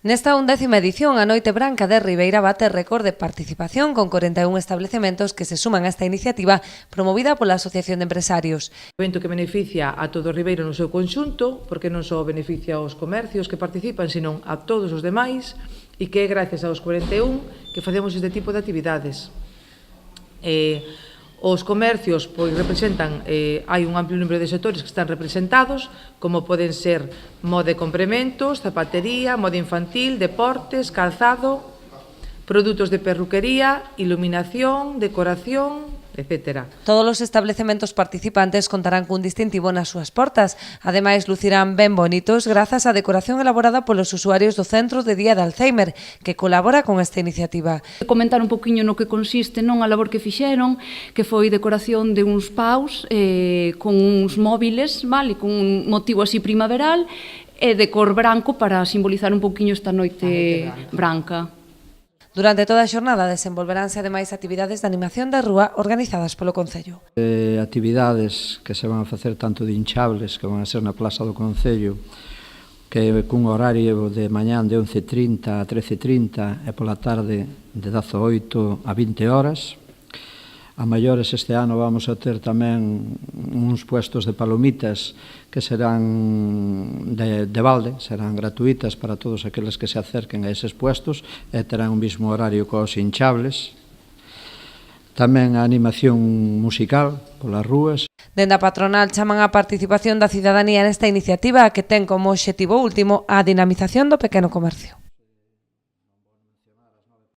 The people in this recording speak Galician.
Nesta 11ª edición, a Noite Branca de Ribeira bate récord de participación con 41 establecementos que se suman a esta iniciativa promovida pola Asociación de Empresarios. Un evento que beneficia a todo Ribeiro no seu conxunto, porque non só beneficia aos comercios que participan, senón a todos os demais, e que é gracias aos 41 que facemos este tipo de actividades. Os comercios representan, hai un amplio número de sectores que están representados, como poden ser moda e complementos, zapatería, moda infantil, deportes, calzado, produtos de perruquería, iluminación, decoración, etc. Todos os establecementos participantes contarán cun distintivo nas súas portas. Ademais, lucirán ben bonitos grazas á decoración elaborada polos usuarios do Centro de Día de Alzheimer, que colabora con esta iniciativa. Comentar un poquinho no que consiste non a labor que fixeron, que foi decoración de uns paus con uns móviles, vale, con un motivo así primaveral e de cor branco para simbolizar un poquinho esta noite branca. Durante toda a xornada desenvolveránse ademais actividades de animación de rúa organizadas polo Concello. Actividades que se van a facer tanto de hinchables, que van a ser na Plaza do Concello, que cun horario de mañán de 11:30 a 13:30 e pola tarde de 18 a 20 horas. A maiores este ano vamos a ter tamén uns puestos de palomitas que serán de balde, serán gratuitas para todos aqueles que se acerquen a eses puestos e terán o mismo horario cos hinchables. Tamén a animación musical polas rúas. Dende a patronal chaman a participación da cidadanía nesta iniciativa que ten como obxectivo último a dinamización do pequeno comercio.